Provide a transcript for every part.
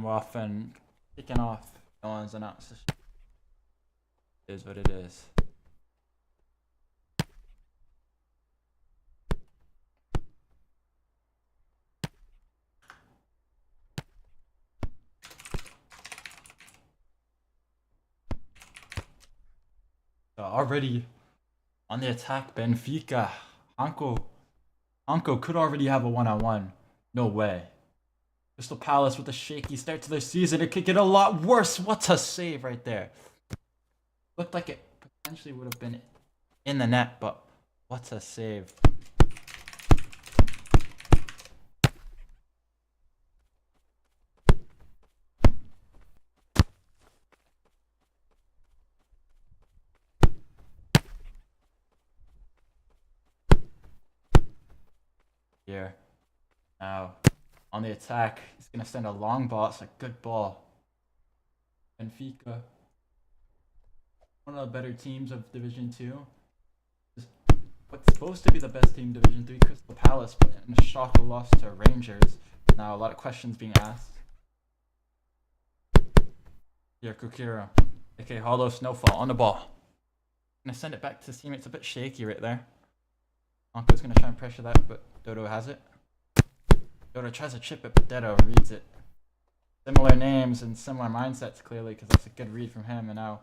and we're off and kicking off. No one's announced. It is what it is. So already on the attack, Benfica. Hanko could already have a one-on-one. No way. Crystal Palace with a shaky start to their season. It could get a lot worse. What a save right there. Looked like it potentially would have been in the net, but what a save. Here. Now, on the attack, he's going to send a long ball. It's a good ball. Benfica. One of the better teams of Division 2. What's supposed to be the best team Division 3, Crystal Palace, but in a shock loss to Rangers. Now, a lot of questions being asked. Here, Kukira. Okay, Hollow Snowfall on the ball. Gonna send it back to his teammate. It's a bit shaky right there. Anko's gonna try and pressure that, but Dodo has it. Dodo tries to chip it, but Dodo reads it. Similar names and similar mindsets, clearly, because that's a good read from him. And now,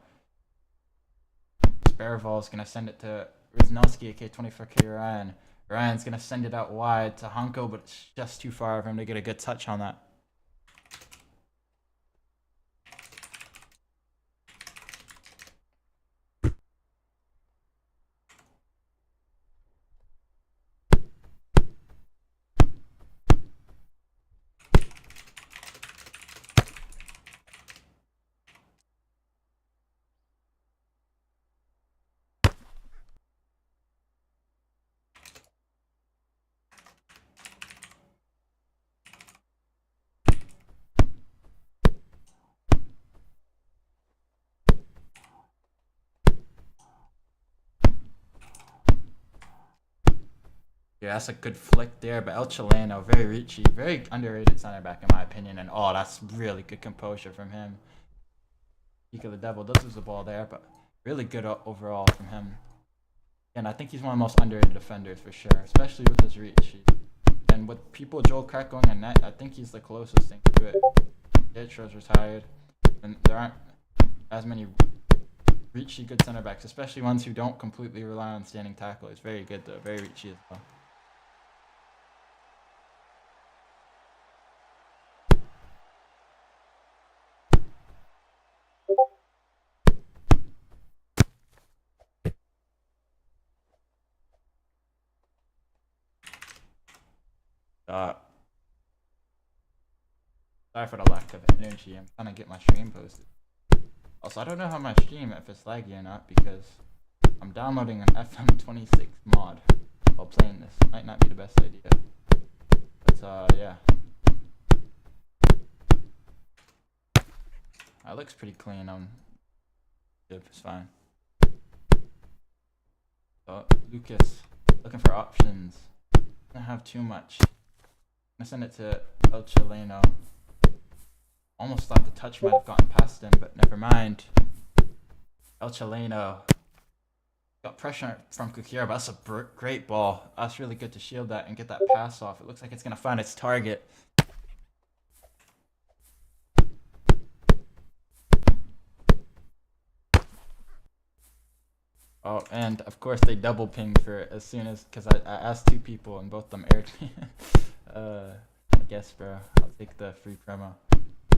Sparrowball's gonna send it to Riznovsky, AK-24K Ryan. Ryan's gonna send it out wide to Hanko, but it's just too far for him to get a good touch on that. Yeah, that's a good flick there, but El Chileno, very reachy, very underrated center back in my opinion, and oh, that's really good composure from him. Peak of the Devil does lose the ball there, but really good overall from him. And I think he's one of the most underrated defenders for sure, especially with his reach. And with people Joel Crack going in net, I think he's the closest thing to it. Detro's retired, and there aren't as many reachy good center backs, especially ones who don't completely rely on standing tackle. He's very good though, very reachy as well. Sorry for the lack of energy. I'm trying to get my stream posted. Also, I don't know how my stream, if it's laggy or not, because I'm downloading an FM26 mod while playing this. Might not be the best idea. But, yeah. It looks pretty clean on YouTube. It's fine. So, Lucas, looking for options. Don't have too much. I'm gonna send it to El Chileno. Almost thought the touch might have gotten past him, but never mind. El Chileno got pressure from Kukira, but that's a great ball. That's really good to shield that and get that pass off. It looks like it's going to find its target. Oh, and of course they double pinged for it as soon as, because I asked two people and both of them aired me. I guess, bro. I'll take the free promo.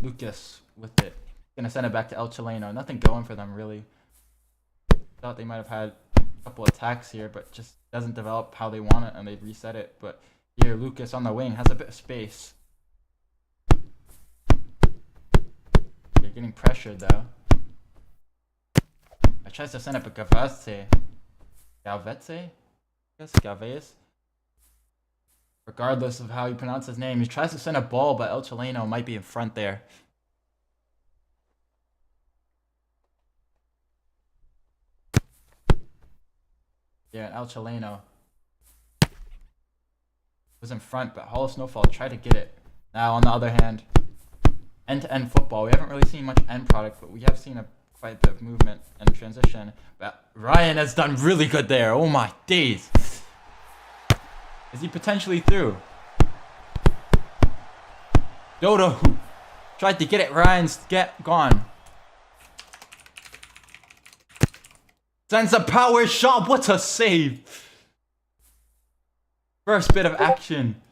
Lucas with it. Gonna send it back to El Chileno. Nothing going for them really. Thought they might have had a couple attacks here, but just doesn't develop how they want it, and they reset it. But here, Lucas on the wing has a bit of space. You're getting pressured though. I tries to send it, but Galvez. Regardless of how you pronounce his name, he tries to send a ball, but El Chileno might be in front there. Yeah, El Chileno was in front, but Hollow Snowfall tried to get it. Now, on the other hand, end-to-end football. We haven't really seen much end product, but we have seen quite a bit of movement and transition. But Ryan has done really good there. Oh my days. Is he potentially through? Dodo tried to get it. Ryan's gone. Sends a power shot. What a save. First bit of action.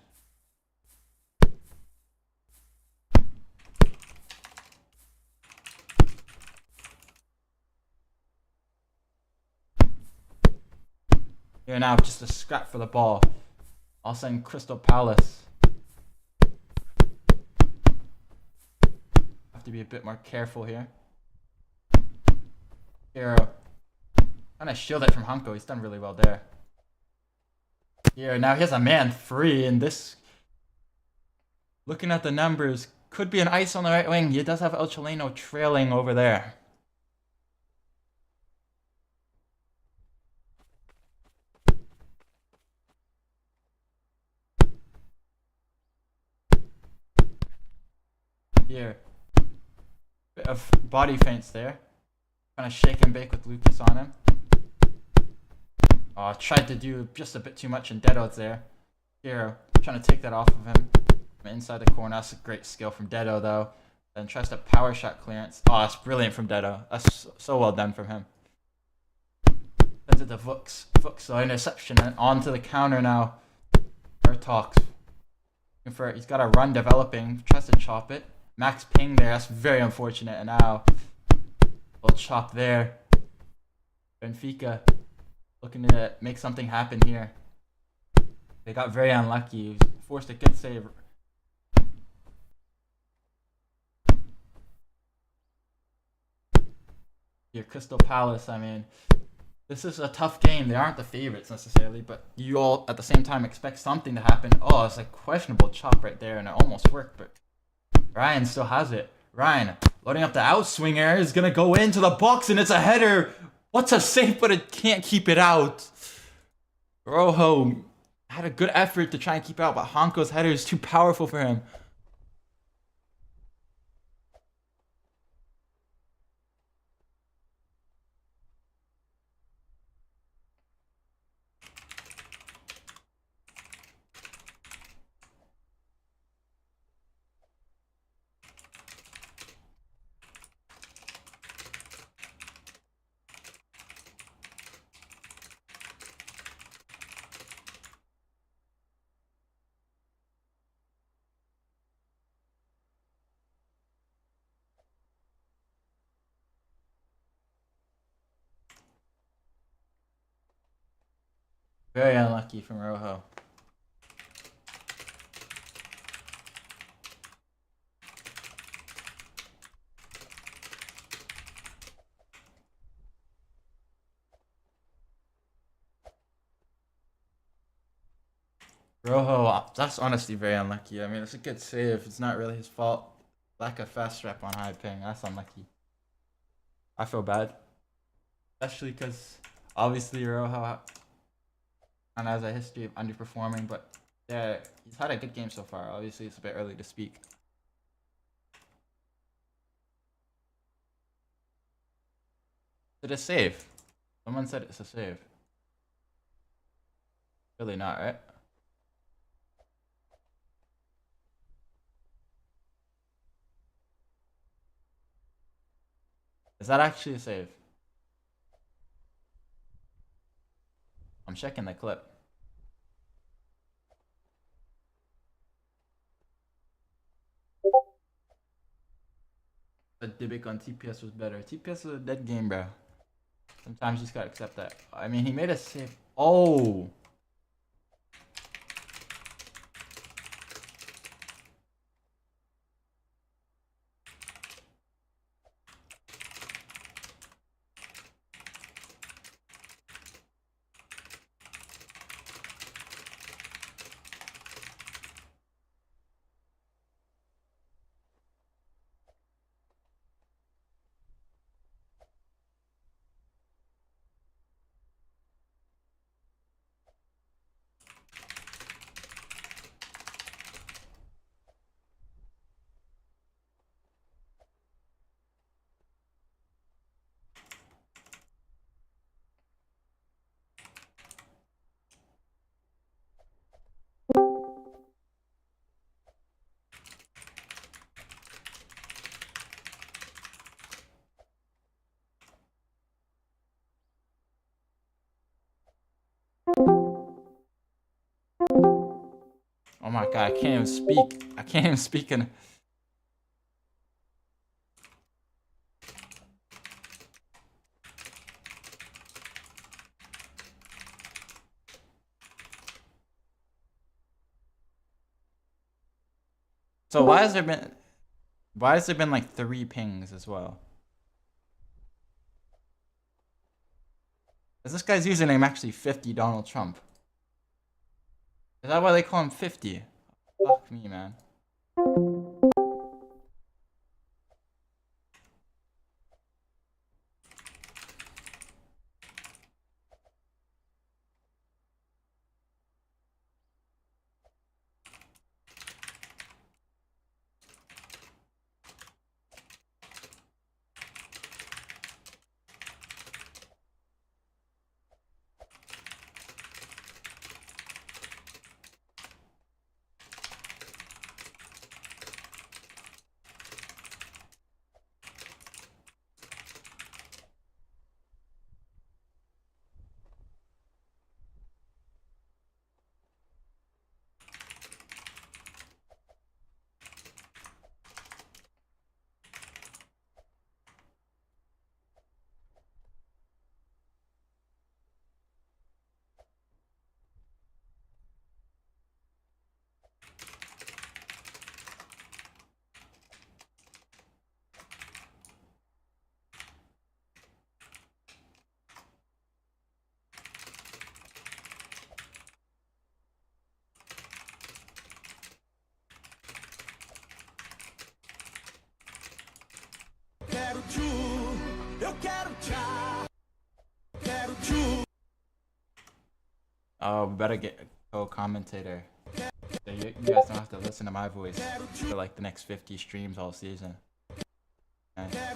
Here now, just a scrap for the ball. I'll send Crystal Palace. Have to be a bit more careful here. Hero. Trying to shield it from Hanko. He's done really well there. Here, now he has a man free, and this, looking at the numbers, could be an ice on the right wing. He does have El Chileno trailing over there. Here. Bit of body feints there. Trying to shake and bake with Lucas on him. Oh, tried to do just a bit too much in Dedo's there. Hero trying to take that off of him. Inside the corner. That's a great skill from Dedo though. Then tries to power shot clearance. Oh, that's brilliant from Dedo. That's so well done from him. Sends it to Vux. Vux, so interception and onto the counter now. Talks. He's got a run developing. Tries to chop it. Max ping there. That's very unfortunate. And now, little chop there. Benfica looking to make something happen here. They got very unlucky. He forced a good save. Here, Crystal Palace. I mean, this is a tough game. They aren't the favorites necessarily, but you all at the same time expect something to happen. Oh, it's a questionable chop right there, and it almost worked, but Ryan still has it. Ryan loading up the outswinger is gonna go into the box, and it's a header. What's a save, but it can't keep it out. Rojo had a good effort to try and keep it out, but Hanko's header is too powerful for him. Very unlucky from Rojo. Rojo, that's honestly very unlucky. I mean, it's a good save. It's not really his fault. Lack of fast rep on high ping. That's unlucky. I feel bad. Especially because obviously Rojo and has a history of underperforming, but yeah, he's had a good game so far. Obviously, it's a bit early to speak. Is it a save? Someone said it's a save. Really not, right? Is that actually a save? I'm checking the clip. The Dybbuk on TPS was better. TPS is a dead game, bro. Sometimes you just gotta accept that. I mean, he made a save. Oh! Oh my god, I can't even speak. I can't even speak in. So why has there been like 3 pings as well? Is this guy's username actually 50 Donald Trump? Is that why they call him 50? Fuck me, man. Oh, we better get a co-commentator. So you guys don't have to listen to my voice for like the next 50 streams all season. Okay.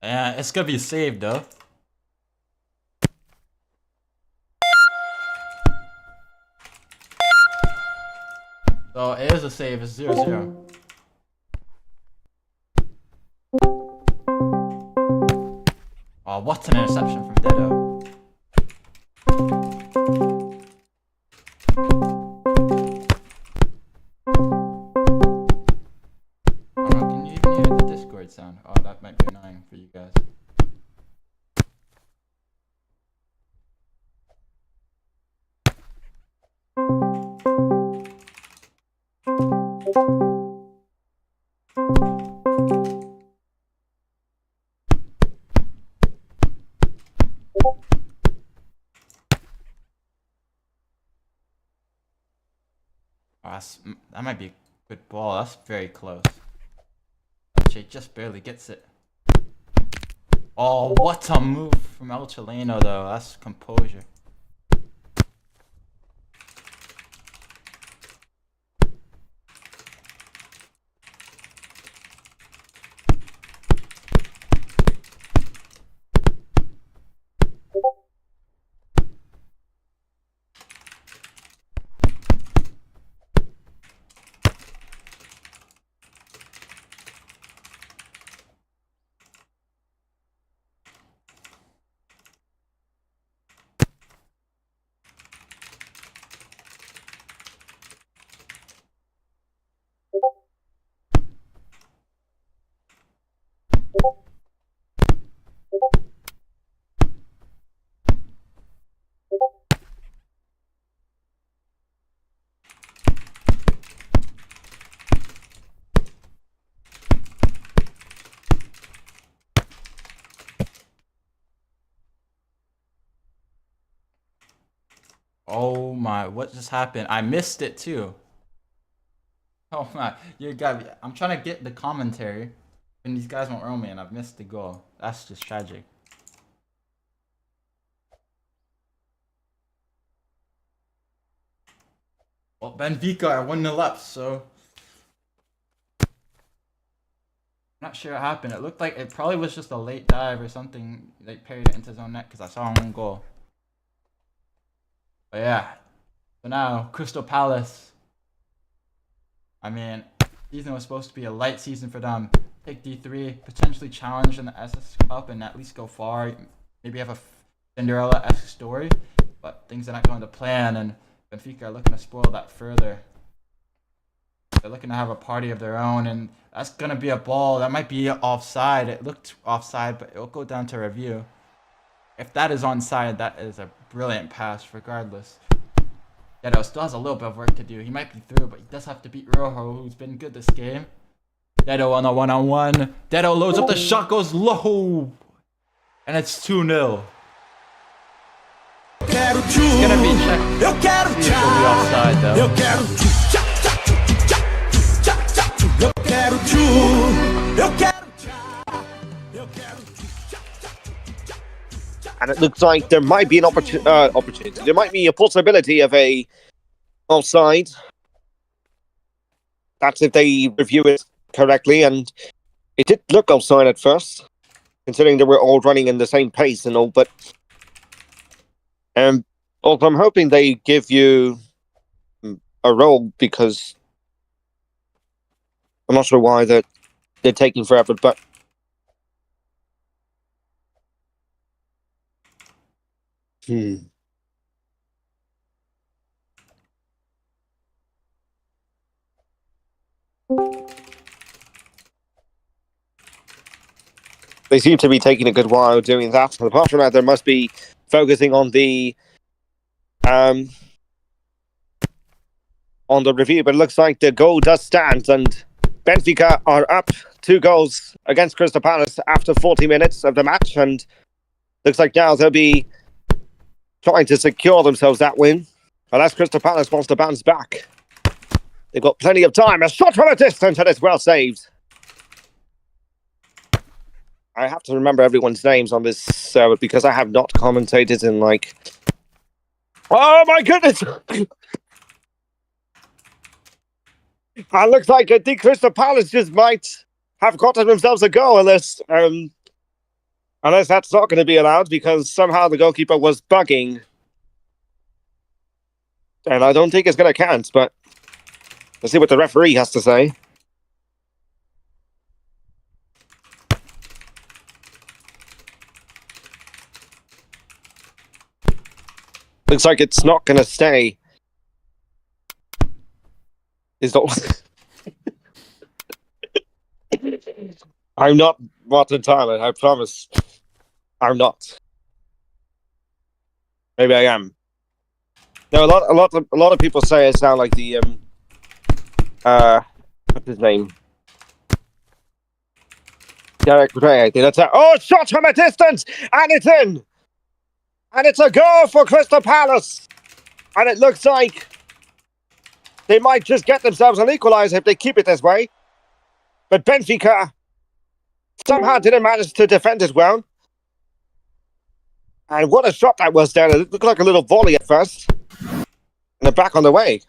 Yeah, it's gonna be saved though. So it is a save, it's 0-0. Oh, what's an interception from Ditto? Oh, can you even hear the Discord sound? Oh, that might be annoying for you guys. Oh, that might be a good ball. That's very close. She just barely gets it. Oh, what a move from El Chileno though. That's composure. Oh my, what just happened? I missed it too. Oh my, you got me. I'm trying to get the commentary, and these guys won't roll me, and I've missed the goal. That's just tragic. Well, Benfica are 1-0 up, so I'm not sure what happened. It looked like it probably was just a late dive or something. They parried it into his own net because I saw one goal. But yeah, so now Crystal Palace. I mean, season was supposed to be a light season for them. Take D3, potentially challenge in the SS Cup, and at least go far. Maybe have a Cinderella-esque story, but things are not going to plan, and Benfica are looking to spoil that further. They're looking to have a party of their own, and that's going to be a ball. That might be offside. It looked offside, but it'll go down to review. If that is onside, that is a brilliant pass regardless. Dedo still has a little bit of work to do. He might be through, but he does have to beat Rojo, who's been good this game. Dedo on a one-on-one. Dedo loads up, the shot goes low. And it's 2-0. It's gonna be checked. See if it'll be offside though. And it looks like there might be an opportunity. There might be a possibility of a offside. That's if they review it correctly, and it did look offside at first, considering they were all running in the same pace and all. But also, I'm hoping they give you a roll, because I'm not sure why they're taking forever, but. They seem to be taking a good while doing that. Apart from that, they must be focusing on the review. But it looks like the goal does stand, and Benfica are up 2 goals against Crystal Palace after 40 minutes of the match, and looks like now they'll be trying to secure themselves that win, unless Crystal Palace wants to bounce back. They've got plenty of time. A shot from a distance, and it's well saved. I have to remember everyone's names on this server because I have not commentated in like... Oh my goodness! It looks like I think Crystal Palace just might have gotten themselves a goal, unless that's not going to be allowed, because somehow the goalkeeper was bugging. And I don't think it's going to count, but let's see what the referee has to say. Looks like it's not going to stay. Is that... I'm not Martin Tyler, I promise. I'm not. Maybe I am. No, a lot of people say it sound like the what's his name? Derek Ray, I think that's it. Oh, shot from a distance, and it's in, and it's a goal for Crystal Palace, and it looks like they might just get themselves an equaliser if they keep it this way. But Benfica somehow didn't manage to defend as well. And what a shot that was there. It looked like a little volley at first. And they're back on the way.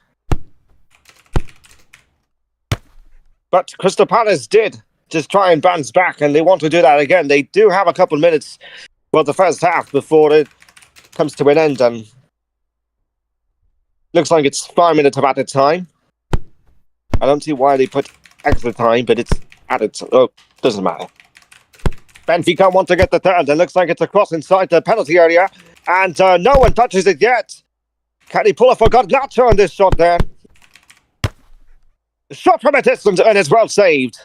But Crystal Palace did just try and bounce back, and they want to do that again. They do have a couple of minutes for the first half before it comes to an end, and looks like it's 5 minutes of added time. I don't see why they put extra time, but it's added. Oh, doesn't matter. Benfica want to get the third. It looks like it's across inside the penalty area, and no one touches it yet. Can he pull off a Garnacho on this shot there? The shot from a distance, and it's well saved.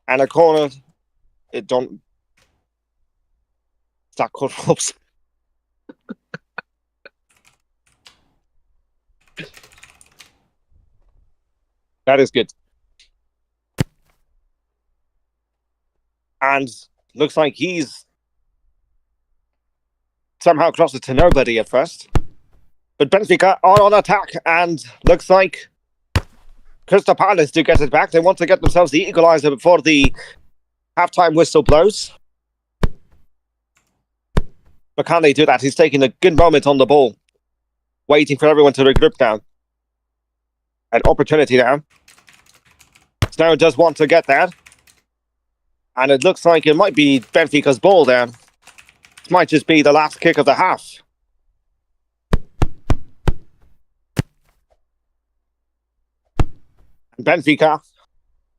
And a corner. It don't. That called ropes. That is good. And looks like he's somehow crossed it to nobody at first. But Benfica are on attack, and looks like Crystal Palace do get it back. They want to get themselves the equaliser before the halftime whistle blows. But can they do that? He's taking a good moment on the ball, waiting for everyone to regroup now. An opportunity now. Snow does want to get there. And it looks like it might be Benfica's ball there. It might just be the last kick of the half. Benfica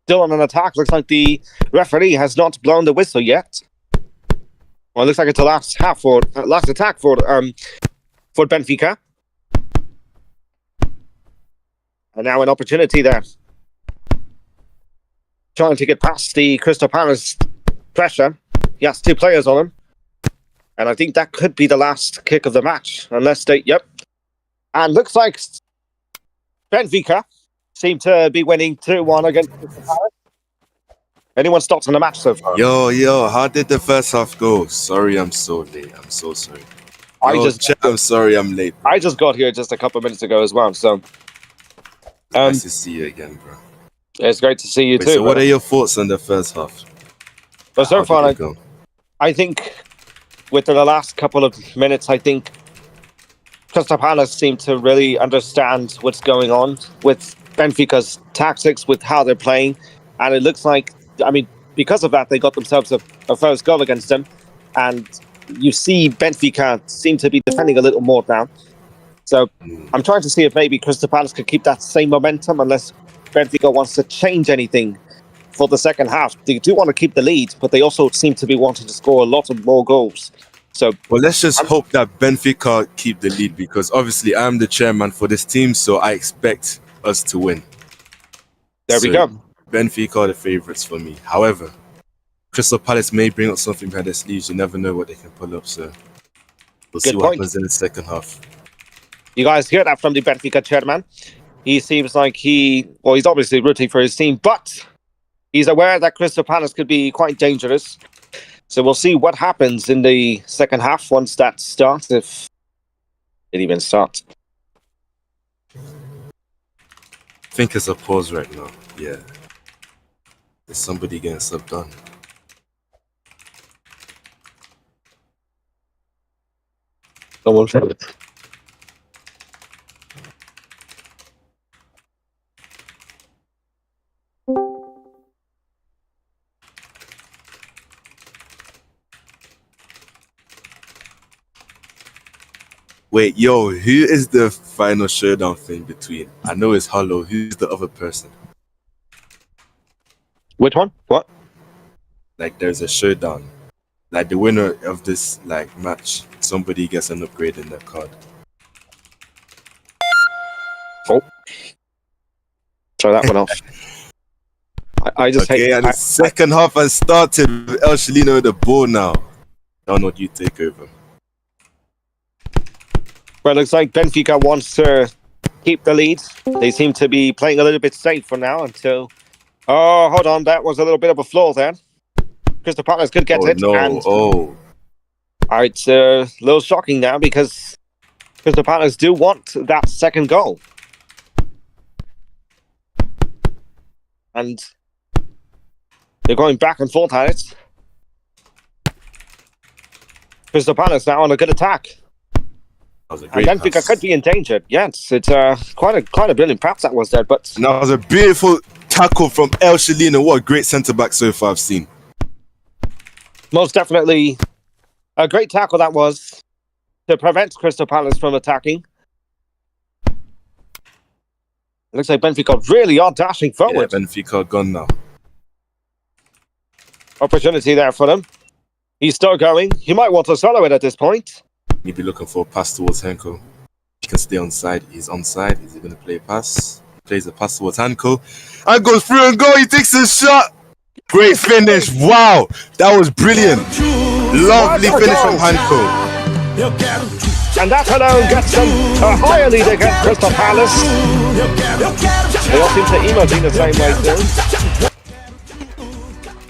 still on an attack. Looks like the referee has not blown the whistle yet. Well, it looks like it's the last attack for Benfica. And now an opportunity there. Trying to get past the Crystal Palace pressure. He has 2 players on him. And I think that could be the last kick of the match. Unless they... Yep. And looks like Benfica seem to be winning 2-1 against Crystal Palace. Anyone stopped on the match so far? Yo, how did the first half go? Sorry, I'm so late. I'm so sorry. I'm sorry I'm late. I just got here just a couple of minutes ago as well, so... nice to see you again, bro. It's great to see you too. So what are your thoughts on the first half? But so far, I think with the last couple of minutes, I think Crystal Palace seem to really understand what's going on with Benfica's tactics, with how they're playing. And it looks like, I mean, because of that, they got themselves a first goal against them. And you see Benfica seem to be defending a little more now. So I'm trying to see if maybe Crystal Palace could keep that same momentum, unless Benfica wants to change anything for the second half. They do want to keep the lead, but they also seem to be wanting to score a lot of more goals. So, well, let's just hope that Benfica keep the lead, because obviously I'm the chairman for this team, so I expect us to win. There we go. Benfica are the favourites for me. However, Crystal Palace may bring up something behind their sleeves. You never know what they can pull up, so we'll see what happens in the second half. You guys hear that from the Benfica chairman? He seems like he's obviously rooting for his team, but he's aware that Crystal Palace could be quite dangerous. So we'll see what happens in the second half once that starts, if it even starts. I think it's a pause right now. Yeah. Is somebody getting subbed on? Someone said it. Wait, yo, who is the final showdown thing between? I know it's Hollow. Who's the other person? Which one? What? Like, there's a showdown. Like, the winner of this, like, match, somebody gets an upgrade in their card. Oh. Try that one off. I just hate... and the second half has started with El Shalino with the ball now. Donald, you take over. Well, it looks like Benfica wants to keep the lead. They seem to be playing a little bit safe for now until... Oh, hold on. That was a little bit of a flaw there. Crystal Palace could get it. No. And... It's a little shocking now because Crystal Palace do want that second goal. And they're going back and forth at it. Crystal Palace now on a good attack. And Benfica could be in danger. Yes, it's quite a brilliant pass that was there. But and that was a beautiful tackle from El Shalino. What a great centre back so far I've seen. Most definitely a great tackle that was to prevent Crystal Palace from attacking. It looks like Benfica really are dashing forward. Yeah, Benfica gone now. Opportunity there for them. He's still going. He might want to solo it at this point. Maybe looking for a pass towards Henko. He can stay onside. He's onside. Is he going to play a pass? He plays a pass towards Henko. And goes through and go. He takes a shot. Great finish. Wow. That was brilliant. Lovely finish from Henko. And that alone gets them a higher lead against Crystal Palace. They all seem to emote in the same way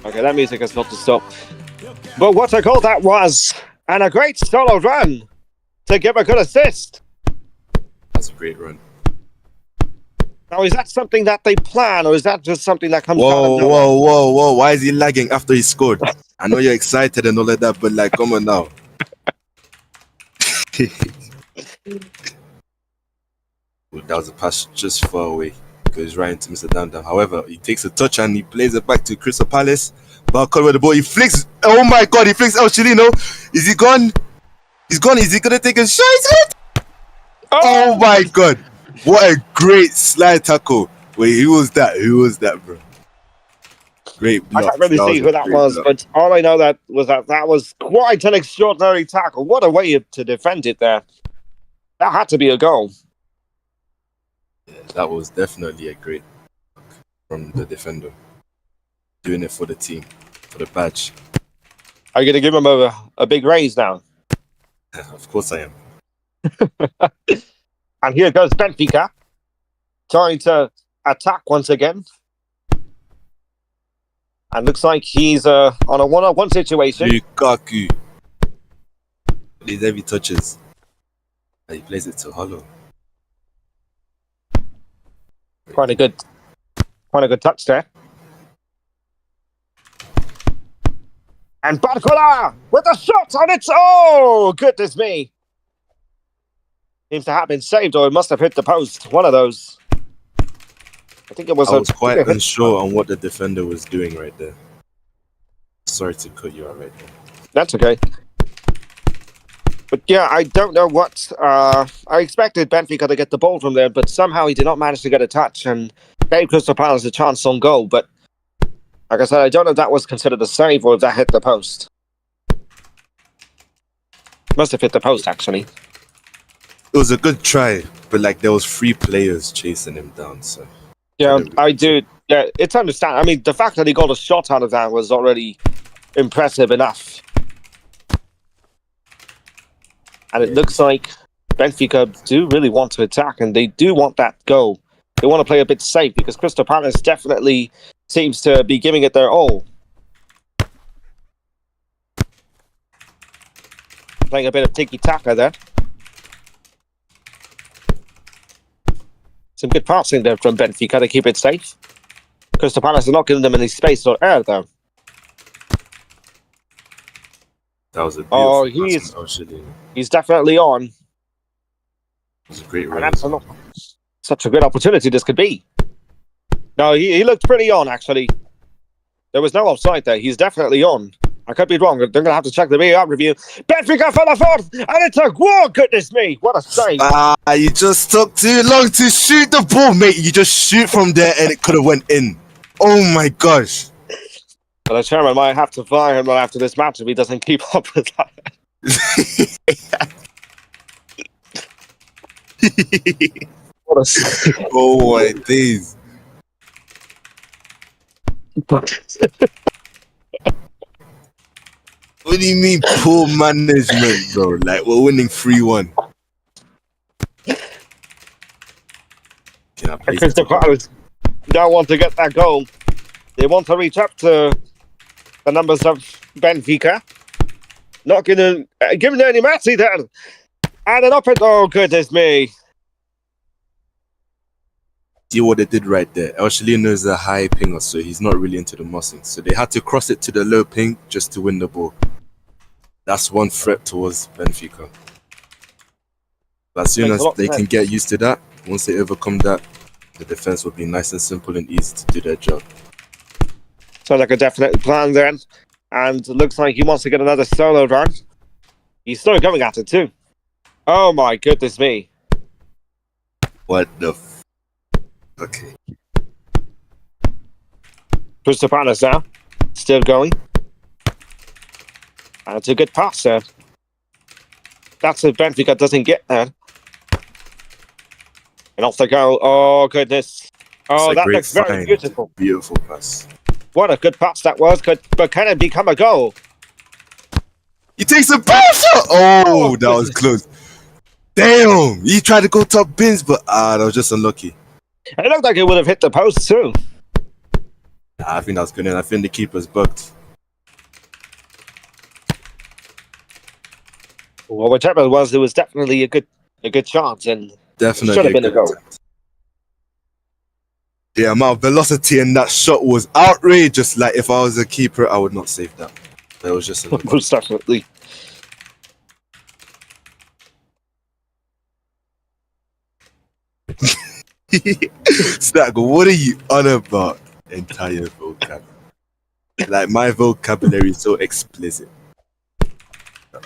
too. Okay, that music has got to stop. But what a goal that was. And a great solo run to give a good assist. That's a great run. Now, is that something that they plan, or is that just something that comes out Whoa, of nowhere? whoa, whoa, whoa. Why is he lagging after he scored? I know you're excited and all of that, but like, come on now. Well, that was a pass just far away. Goes right into Mr. Damdam. However, he takes a touch and he plays it back to Crystal Palace. Balcon with the ball. He flicks. Oh my god, he flicks El Chilino. Is he gone? He's gone. Is he going to take a shot? Oh my god. What a great slide tackle. Wait, who was that? Who was that, bro? Great block. I can't really see who that was, but all I know that was quite an extraordinary tackle. What a way to defend it there. That had to be a goal. Yeah, that was definitely a great block from the defender. Doing it for the team, for the badge. Are you going to give him a big raise now? Of course I am. And here goes Benfica, trying to attack once again. And looks like he's on a one-on-one situation. Lukaku. These heavy touches. And he plays it to Hollow. Quite a good touch there. And Barcola with a shot on it. Oh, goodness me. Seems to have been saved, or it must have hit the post. One of those. I think it was. I was quite unsure on what the defender was doing right there. Sorry to cut you out right there. That's okay. But yeah, I don't know what. I expected Benfica to get the ball from there, but somehow he did not manage to get a touch and gave Crystal Palace a chance on goal. But like I said, I don't know if that was considered a save or if that hit the post. Must have hit the post, actually. It was a good try, but like there was 3 players chasing him down, so. Yeah, I do. Yeah, it's understandable. I mean, the fact that he got a shot out of that was already impressive enough. And it looks like Benfica do really want to attack, and they do want that goal. They want to play a bit safe because Crystal Palace definitely seems to be giving it their all. Playing a bit of tiki-taka there. Some good passing there from Benfica to keep it safe. Crystal Palace are not giving them any space or air, though. That was a beautiful he's definitely on. It was a great run. That's such a good opportunity this could be. No, he looked pretty on, actually. There was no offside there. He's definitely on. I could be wrong. They're going to have to check the VAR review. Benfica fell forward, and it's a whoa, goodness me. What a save. You just took too long to shoot the ball, mate. You just shoot from there and it could have went in. Oh my gosh. But the chairman might have to fire him after this match if he doesn't keep up with that. What a save. Oh my days. What do you mean poor management, bro? Like, we're winning 3-1. Crystal Palace don't want to get that goal. They want to reach up to the numbers of Benfica. Not giving any mercy there. And an up it. Oh, goodness me. See what they did right there. El Chilino is a high pinger, so he's not really into the mossing. So they had to cross it to the low ping just to win the ball. That's one threat towards Benfica. But as soon as they can get used to that, once they overcome that, the defense will be nice and simple and easy to do their job. Sounds like a definite plan then. And it looks like he wants to get another solo run. He's still going at it too. Oh my goodness me. What the okay. Crystal Palace now. Still going. And it's a good pass there. That's if Benfica doesn't get there. And off they go. Oh, goodness. Oh, that looks very beautiful. Beautiful pass. What a good pass that was. But can it become a goal? He takes a ball shot. Oh, that was close. Damn. He tried to go top bins, but that was just unlucky. It looked like it would have hit the post too. Nah, I think that was good. And I think the keeper's bugged. Well, whichever it was definitely a good chance. And Definitely Should have been a good goal. attempt. The amount of velocity in that shot was outrageous. Like, if I was a keeper, I would not save that. But it was just a look. Most definitely. Stack, what are you on about? Entire vocab. Like, my vocabulary is so explicit.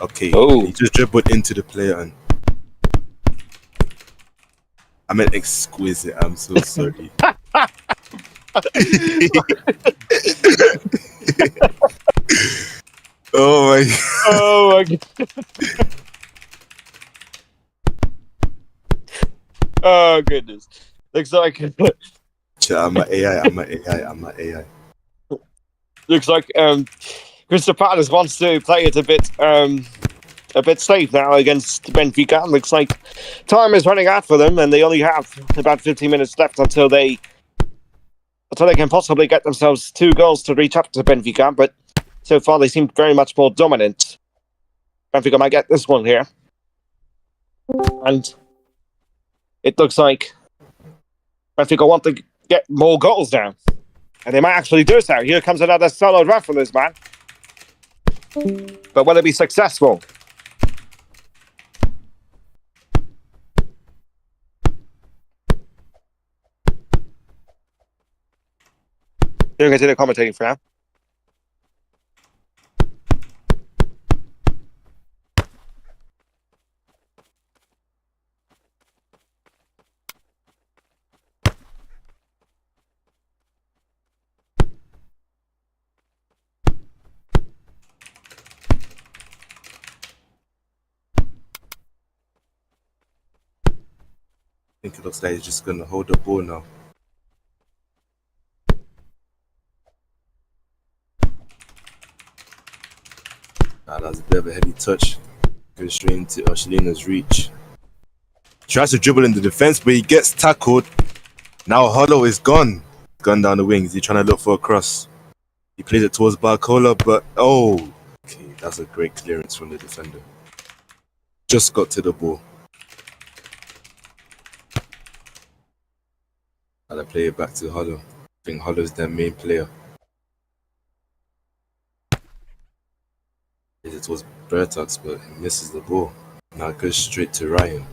Okay, Oh. he just dribbled into the player and I meant exquisite. I'm so sorry. Oh my god. Oh my god. Oh goodness. Looks like I'm an AI. looks like Crystal Palace wants to play it a bit safe now against Benfica. Looks like time is running out for them, and they only have about 15 minutes left until they can possibly get themselves 2 goals to reach up to Benfica. But so far, they seem very much more dominant. Benfica might get this one here, and it looks like Benfica want to get more goals now, and they might actually do so. Here comes another solo run from this man, but will it be successful? Here, continue commentating for now. I think it looks like he's just gonna hold the ball now. That was a bit of a heavy touch. Goes straight into Arcelina's reach. Tries to dribble in the defense, but he gets tackled. Now Hollow is gone. Gone down the wings. He's trying to look for a cross. He plays it towards Barcola, but okay, that's a great clearance from the defender. Just got to the ball. And I play it back to Hollow. I think Hollow's their main player. It was Bertox, but he misses the ball. Now it goes straight to Ryan.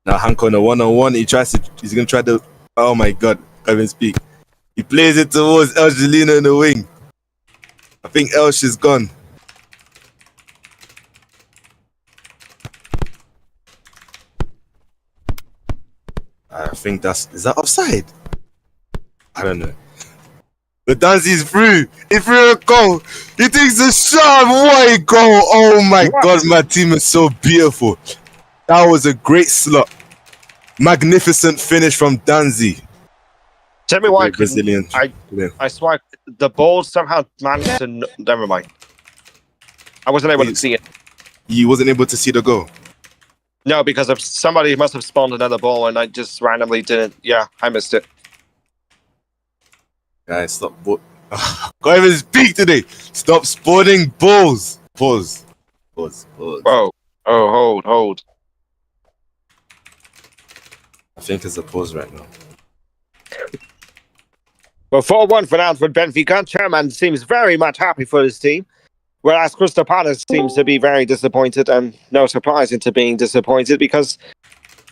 Now Hank on a one-on-one. He's gonna try to. Oh my god, can't even speak. He plays it towards Angelina in the wing. I think Elsh is gone. I think is that offside? I don't know. But Danzi's through. He threw a goal. He takes a shot. What a goal. Oh my god, my team is so beautiful. That was a great slot. Magnificent finish from Danzi. Tell me why Brazilian. I swiped the ball somehow managed to. Never mind. I wasn't able to see it. You wasn't able to see the goal. No, because if somebody must have spawned another ball and I just randomly didn't. Yeah, I missed it. Guys, stop. Can't even speak today. Stop spawning balls. Pause. Whoa. Oh, hold. I think it's a pause right now. Well, 4-1 for now for Benfica. Chairman seems very much happy for his team, whereas Crystal Palace seems to be very disappointed, and no surprise into being disappointed because,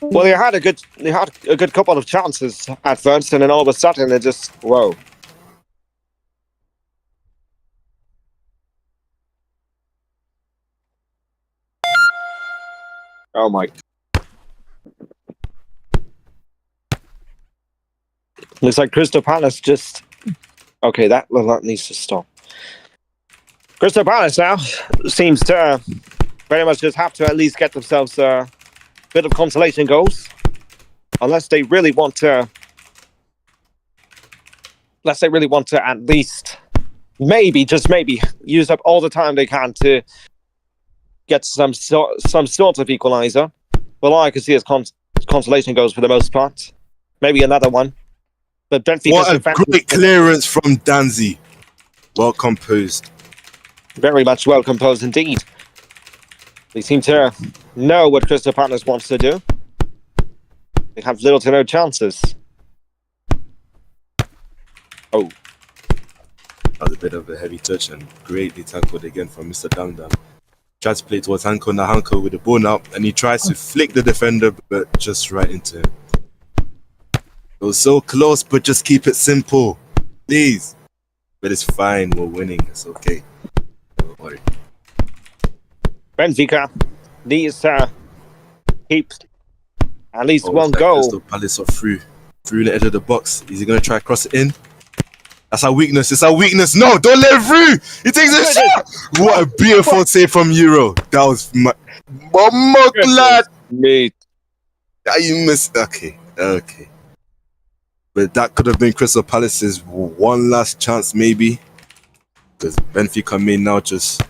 well, they had a good couple of chances at first, and then all of a sudden it just whoa. Oh my. Looks like Crystal Palace just... Okay, that needs to stop. Crystal Palace now seems to very much just have to at least get themselves a bit of consolation goals. Unless they really want to... at least, maybe, just maybe, use up all the time they can to get some sort of equalizer. Well, all I can see is consolation goals for the most part. Maybe another one. But Benfica's what a great clearance from Danzi. Well composed. Very much well composed indeed. They seem to know what Crystal Palace wants to do. They have little to no chances. Oh, That was a bit of a heavy touch and greatly tackled again from Mr. Damdam. Tries to play towards Hanko. Now Hanko with the ball up and he tries to flick the defender, but just right into him. It was so close, but just keep it simple, please. But it's fine. We're winning. It's okay. Don't worry. Benfica needs to keep at least one Like goal. Crystal Palace are through the edge of the box. Is he gonna try to cross it in? That's our weakness. It's our weakness. No, don't let it through. He takes a shot. What a beautiful save from Euro. That was my lad. Me. You missed. Okay. But that could have been Crystal Palace's one last chance, maybe, because Benfica may now just.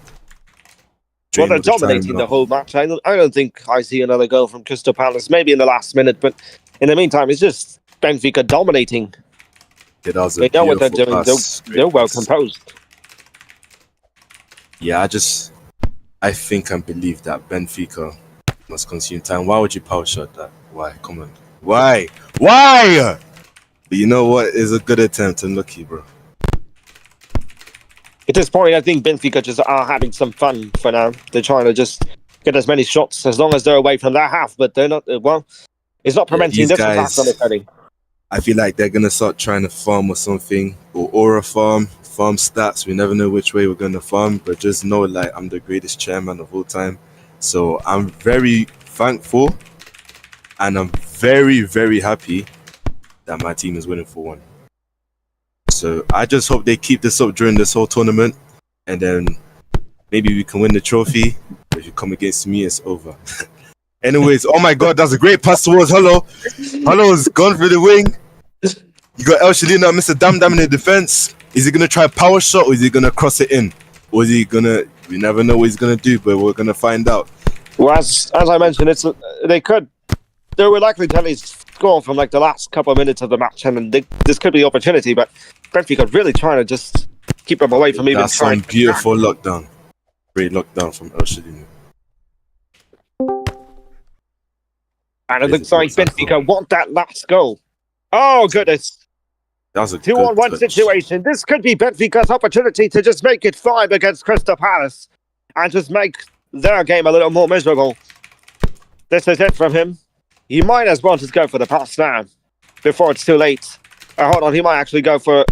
Well, they're drain all the time dominating now. the whole match. I don't think I see another goal from Crystal Palace. Maybe in the last minute, but in the meantime, it's just Benfica dominating. Yeah, that was a They know what they're beautiful doing. pass. They're well Great pass. composed. Yeah, I think and believe that Benfica must consume time. Why would you power shot that? Why? Come on. Why? But you know what? It's a good attempt and lucky, bro. At this point, I think Benfica just are having some fun for now. They're trying to just get as many shots as long as they're away from their half, but they're not. Well, it's not preventing these this from guys- happening. I feel like they're gonna start trying to farm or something, or aura farm stats. We never know which way we're gonna farm, but just know like I'm the greatest chairman of all time. So I'm very thankful, and I'm very, very happy that my team is winning for one. So I just hope they keep this up during this whole tournament, and then maybe we can win the trophy. But if you come against me, it's over. Anyways, oh my God, that's a great pass towards Hello. Hello's gone for the wing. You got El Shalina, Mr. Damdam in the defense. Is he gonna try a power shot, or is he gonna cross it in? Or is he gonna? We never know what he's gonna do, but we're gonna find out. Well, as I mentioned, they were likely to at least score from like the last couple of minutes of the match, and this could be the opportunity. But Benfica really trying to just keep them away from even That's trying. some beautiful lockdown. Great lockdown from El Shalina. And it looks like Benfica want that last goal. Oh goodness! That was a 2-on-1 touch. situation. This could be Benfica's opportunity to just make it 5 against Crystal Palace and just make their game a little more miserable. This is it from him. He might as well just go for the pass now before it's too late. Hold on, he might actually go for.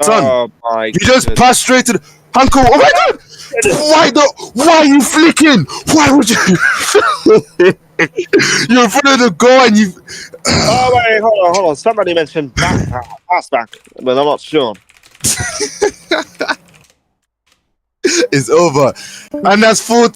Son, oh my! You just goodness. passed straight to the Hanko. Oh my God! Why are you flicking? Why would you? You're in front of the goal and you. Oh wait, hold on. Somebody mentioned pass back, but I'm not sure. It's over, and that's 4